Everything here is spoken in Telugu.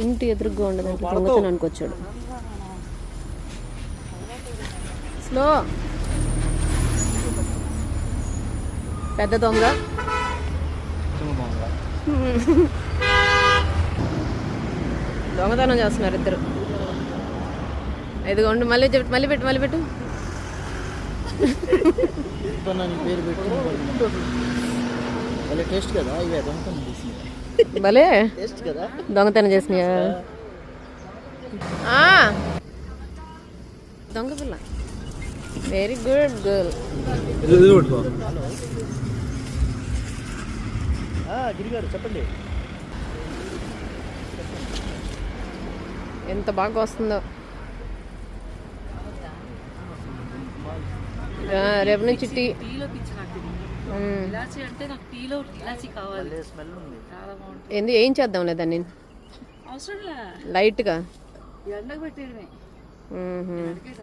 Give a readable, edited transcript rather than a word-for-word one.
ఇంటి ఎదురుగా ఉండదంటే దొంగతనానికి వచ్చాడు. స్లో. పెద్ద దొంగ, దొంగతనం చేస్తున్నారు ఇద్దరు. ఇదిగోండి, మళ్ళీ పెట్టు. భలే దొంగతనం చేసినాయా? దొంగ పిల్ల. Very good girl. చెప్పండి. ఎంత బాగా వస్తుందో. రేపు నుంచి టీ. ఏంది ఏం చేద్దాం లేదా నేను లైట్గా